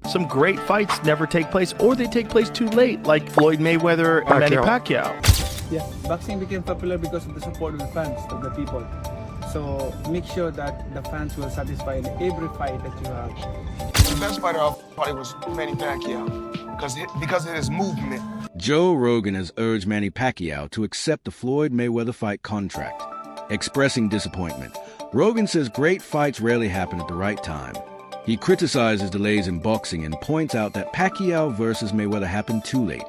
Some great fights never take place, or they take place too late, like Floyd Mayweather and Manny Pacquiao. Yeah, boxing became popular because of the support of the fans, of the people. So make sure that the fans will satisfy in every fight that you have. The best fighter I fought was Manny Pacquiao because of his movement. Joe Rogan has urged Manny Pacquiao to accept the Floyd Mayweather fight contract. Expressing disappointment, Rogan says great fights rarely happen at the right time. He criticizes delays in boxing and points out that Pacquiao versus Mayweather happened too late,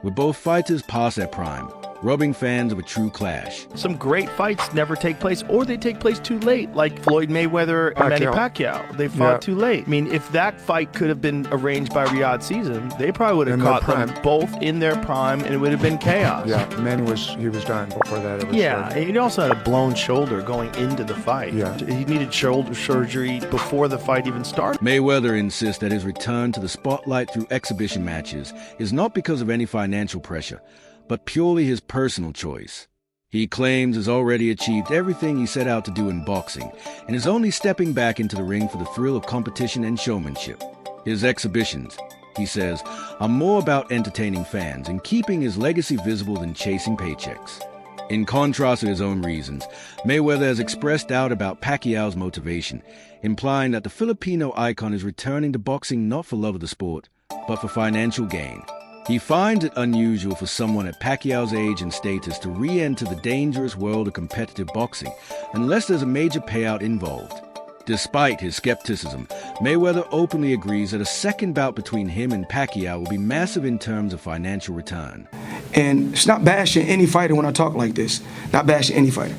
with both fighters past their prime, robbing fans of a true clash. Some great fights never take place, or they take place too late, like Floyd Mayweather and Manny Pacquiao. They fought too late. I mean, if that fight could have been arranged by Riyadh Season, they probably would have caught them both in their prime, and it would have been chaos. Yeah, Manny was done before that. It was and he also had a blown shoulder going into the fight. Yeah. He needed shoulder surgery before the fight even started. Mayweather insists that his return to the spotlight through exhibition matches is not because of any financial pressure, but purely his personal choice. He claims has already achieved everything he set out to do in boxing and is only stepping back into the ring for the thrill of competition and showmanship. His exhibitions, he says, are more about entertaining fans and keeping his legacy visible than chasing paychecks. In contrast to his own reasons, Mayweather has expressed doubt about Pacquiao's motivation, implying that the Filipino icon is returning to boxing not for love of the sport, but for financial gain. He finds it unusual for someone at Pacquiao's age and status to re-enter the dangerous world of competitive boxing unless there's a major payout involved. Despite his skepticism, Mayweather openly agrees that a second bout between him and Pacquiao will be massive in terms of financial return. And it's not bashing any fighter when I talk like this. Not bashing any fighter.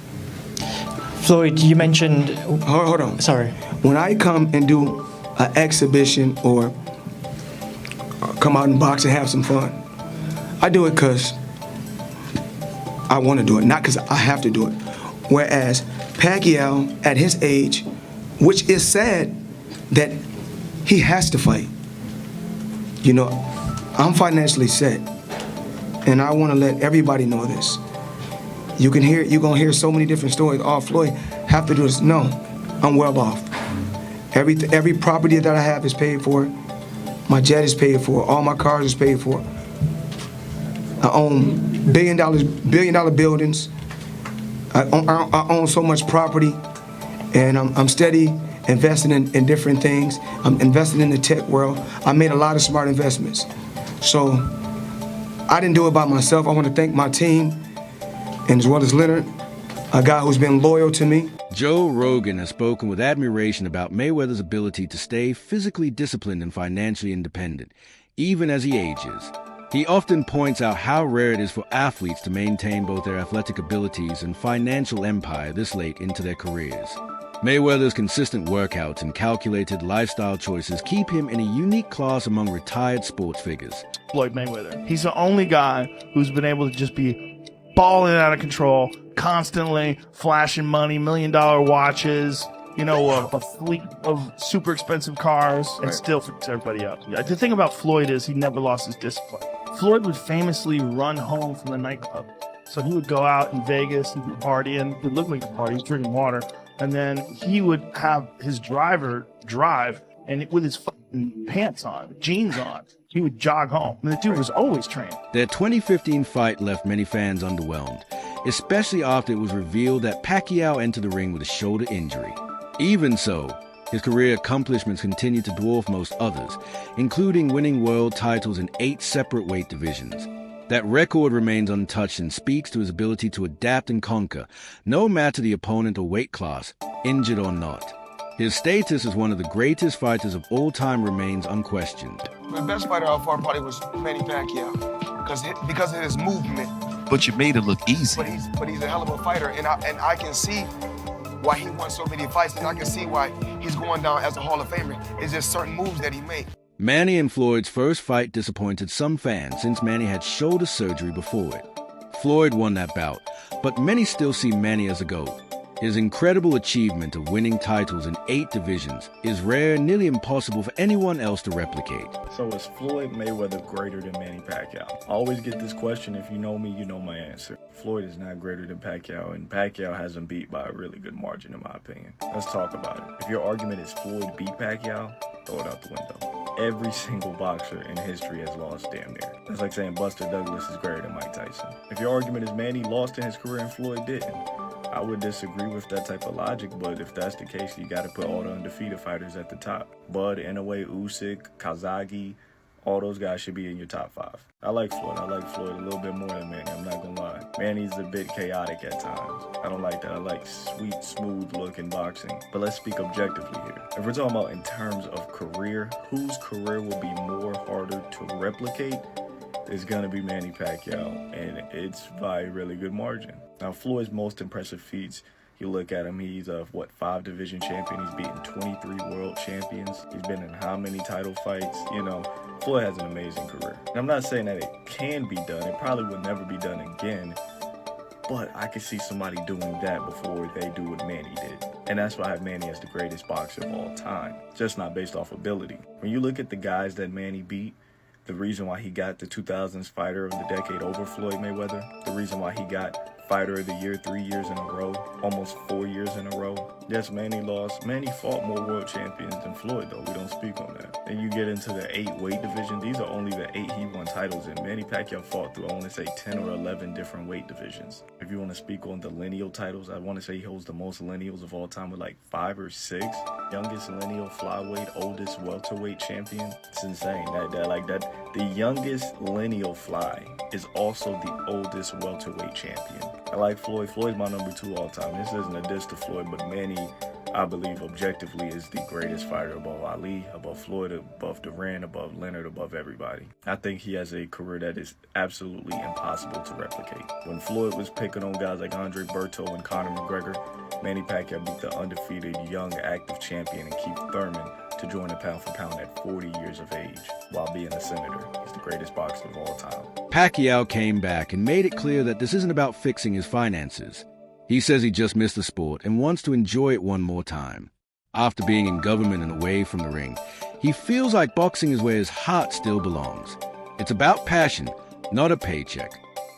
Floyd, you mentioned... Hold on. Sorry. When I come and do an exhibition or come out and box and have some fun, I do it because I want to do it, not because I have to do it. Whereas Pacquiao, at his age, which is sad that he has to fight. You know, I'm financially set, and I want to let everybody know this. You're gonna hear so many different stories. Oh, Floyd have to do this. No, I'm well off. Every property that I have is paid for. My jet is paid for. All my cars is paid for. I own billion dollar buildings. I own so much property, and I'm steady investing in different things. I'm investing in the tech world. I made a lot of smart investments. So I didn't do it by myself. I want to thank my team, and as well as Leonard, a guy who's been loyal to me. Joe Rogan has spoken with admiration about Mayweather's ability to stay physically disciplined and financially independent, even as he ages. He often points out how rare it is for athletes to maintain both their athletic abilities and financial empire this late into their careers. Mayweather's consistent workouts and calculated lifestyle choices keep him in a unique class among retired sports figures. Floyd Mayweather. He's the only guy who's been able to just be balling out of control, constantly flashing money, $1 million watches, a fleet of super expensive cars, and still freaks everybody out. The thing about Floyd is he never lost his discipline. Floyd would famously run home from the nightclub. So he would go out in Vegas and be partying. It looked like a party, he was drinking water. And then he would have his driver drive, and with his fucking pants on, jeans on, he would jog home. And the dude was always trained. Their 2015 fight left many fans underwhelmed, especially after it was revealed that Pacquiao entered the ring with a shoulder injury. Even so, his career accomplishments continue to dwarf most others, including winning world titles in 8 separate weight divisions. That record remains untouched and speaks to his ability to adapt and conquer, no matter the opponent or weight class, injured or not. His status as one of the greatest fighters of all time remains unquestioned. The best fighter I fought probably was Manny Pacquiao because of his movement. But you made it look easy. But he's a hell of a fighter, and I can see why he won so many fights, and I can see why he's going down as a Hall of Famer. It's just certain moves that he made. Manny and Floyd's first fight disappointed some fans since Manny had shoulder surgery before it. Floyd won that bout, but many still see Manny as a GOAT. His incredible achievement of winning titles in 8 divisions is rare and nearly impossible for anyone else to replicate. So is Floyd Mayweather greater than Manny Pacquiao? I always get this question. If you know me, you know my answer. Floyd is not greater than Pacquiao, and Pacquiao has him beat by a really good margin, in my opinion. Let's talk about it. If your argument is Floyd beat Pacquiao, throw it out the window. Every single boxer in history has lost damn near. That's like saying Buster Douglas is greater than Mike Tyson. If your argument is Manny lost in his career and Floyd didn't, I would disagree with that type of logic, but if that's the case, you got to put all the undefeated fighters at the top. Bud, Inoue, Usyk, Kazagi, all those guys should be in your top 5. I like Floyd. I like Floyd a little bit more than Manny, I'm not gonna lie. Manny's a bit chaotic at times. I don't like that. I like sweet, smooth looking boxing. But let's speak objectively here. If we're talking about in terms of career, whose career will be more harder to replicate? It's gonna be Manny Pacquiao, and it's by a really good margin. Now, Floyd's most impressive feats, you look at him, he's a, 5 division champion. He's beaten 23 world champions. He's been in how many title fights? You know, Floyd has an amazing career. And I'm not saying that it can be done. It probably will never be done again. But I could see somebody doing that before they do what Manny did. And that's why I have Manny as the greatest boxer of all time. Just not based off ability. When you look at the guys that Manny beat, the reason why he got the 2000s Fighter of the Decade over Floyd Mayweather, the reason why he got Fighter of the Year 3 years in a row, almost 4 years in a row. Yes, Manny lost. Manny fought more world champions than Floyd, though. We don't speak on that. And you get into the 8 weight division. These are only the 8 he won titles in. Manny Pacquiao fought through, I want to say, 10 or 11 different weight divisions. If you want to speak on the lineal titles, I want to say he holds the most lineals of all time with like 5 or 6. Youngest lineal flyweight, oldest welterweight champion. It's insane. The youngest lineal fly is also the oldest welterweight champion. I like Floyd. Floyd's my number 2 all time. This isn't a diss to Floyd, but Manny, I believe objectively, is the greatest fighter above Ali, above Floyd, above Duran, above Leonard, above everybody. I think he has a career that is absolutely impossible to replicate. When Floyd was picking on guys like Andre Berto and Conor McGregor, Manny Pacquiao beat the undefeated young active champion and Keith Thurman to join the pound for pound at 40 years of age while being a senator. He's the greatest boxer of all time. Pacquiao came back and made it clear that this isn't about fixing his finances. He says he just missed the sport and wants to enjoy it one more time. After being in government and away from the ring, he feels like boxing is where his heart still belongs. It's about passion, not a paycheck.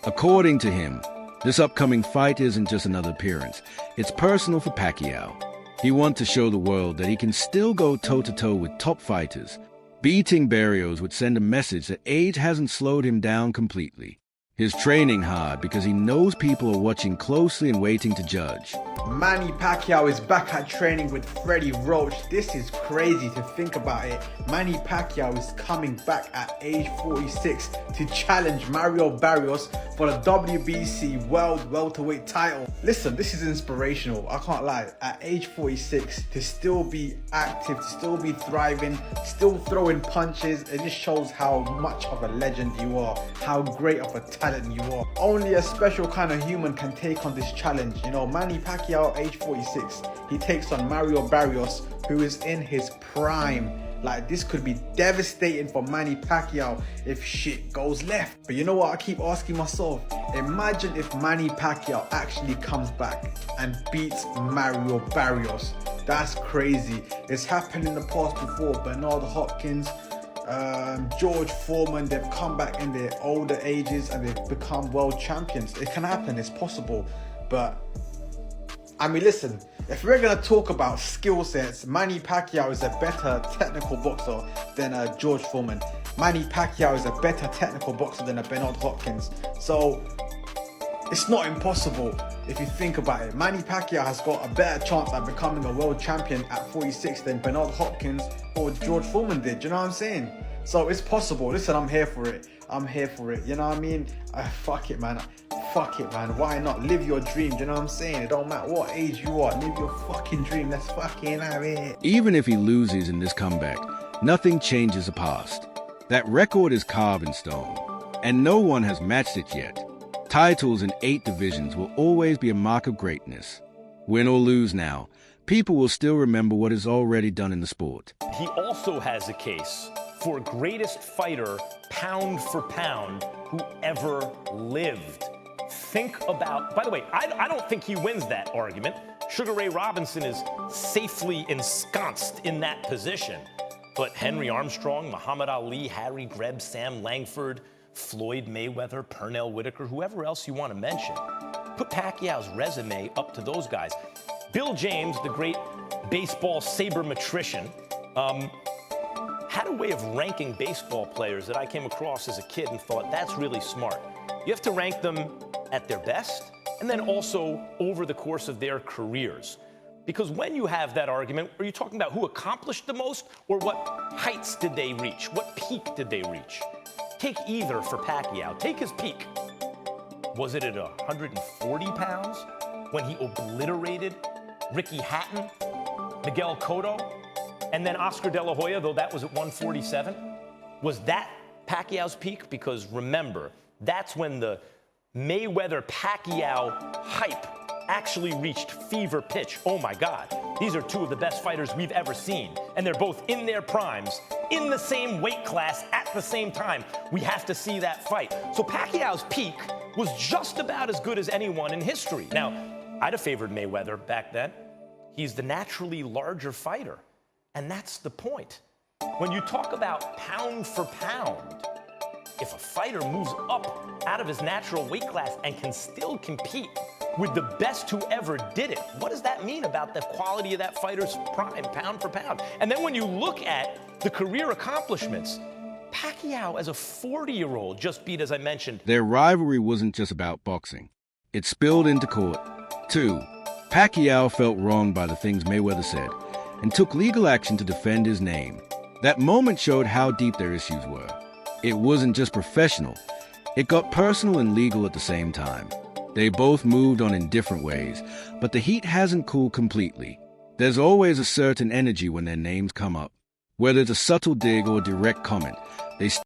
According to him, this upcoming fight isn't just another appearance. It's personal for Pacquiao. He wants to show the world that he can still go toe-to-toe with top fighters. Beating Barrios would send a message that age hasn't slowed him down completely. He's training hard because he knows people are watching closely and waiting to judge. Manny Pacquiao is back at training with Freddie Roach. This is crazy to think about it. Manny Pacquiao is coming back at age 46 to challenge Mario Barrios for the WBC World Welterweight title. Listen, this is inspirational. I can't lie. At age 46, to still be active, to still be thriving, still throwing punches, it just shows how much of a legend you are, how great of a talent you are. Only a special kind of human can take on this challenge. You know, Manny Pacquiao, age 46, he takes on Mario Barrios, who is in his prime. Like, this could be devastating for Manny Pacquiao if shit goes left. But you know what I keep asking myself? Imagine if Manny Pacquiao actually comes back and beats Mario Barrios. That's crazy. It's happened in the past before. Bernard Hopkins, George Foreman, they've come back in their older ages and they've become world champions. It can happen, it's possible. But I mean, listen, if we're going to talk about skill sets, Manny Pacquiao is a better technical boxer than George Foreman. Manny Pacquiao is a better technical boxer than Bernard Hopkins. So it's not impossible if you think about it. Manny Pacquiao has got a better chance at becoming a world champion at 46 than Bernard Hopkins or George Foreman did. You know what I'm saying? So it's possible. Listen, I'm here for it. I'm here for it. You know what I mean? Fuck it, man. Fuck it, man. Why not? Live your dream. Do you know what I'm saying? It don't matter what age you are. Live your fucking dream. Let's fucking have it. Even if he loses in this comeback, nothing changes the past. That record is carved in stone, and no one has matched it yet. Titles in 8 divisions will always be a mark of greatness. Win or lose now, people will still remember what is already done in the sport. He also has a case for greatest fighter, pound for pound, who ever lived. Think about, by the way, I don't think he wins that argument. Sugar Ray Robinson is safely ensconced in that position. But Henry Armstrong, Muhammad Ali, Harry Greb, Sam Langford, Floyd Mayweather, Pernell Whitaker, whoever else you want to mention, put Pacquiao's resume up to those guys. Bill James, the great baseball sabermetrician, had a way of ranking baseball players that I came across as a kid and thought, that's really smart. You have to rank them at their best and then also over the course of their careers. Because when you have that argument, are you talking about who accomplished the most or what heights did they reach? What peak did they reach? Take either for Pacquiao. Take his peak. Was it at 140 pounds when he obliterated Ricky Hatton, Miguel Cotto, and then Oscar De La Hoya, though that was at 147? Was that Pacquiao's peak? Because remember, that's when the Mayweather-Pacquiao hype actually reached fever pitch. Oh my God, these are two of the best fighters we've ever seen. And they're both in their primes, in the same weight class at the same time. We have to see that fight. So Pacquiao's peak was just about as good as anyone in history. Now, I'd have favored Mayweather back then. He's the naturally larger fighter. And that's the point. When you talk about pound for pound, if a fighter moves up out of his natural weight class and can still compete with the best who ever did it, what does that mean about the quality of that fighter's prime, pound for pound? And then when you look at the career accomplishments, Pacquiao as a 40-year-old just beat, as I mentioned. Their rivalry wasn't just about boxing. It spilled into court, too. Pacquiao felt wronged by the things Mayweather said and took legal action to defend his name. That moment showed how deep their issues were. It wasn't just professional. It got personal and legal at the same time. They both moved on in different ways, but the heat hasn't cooled completely. There's always a certain energy when their names come up. Whether it's a subtle dig or a direct comment, they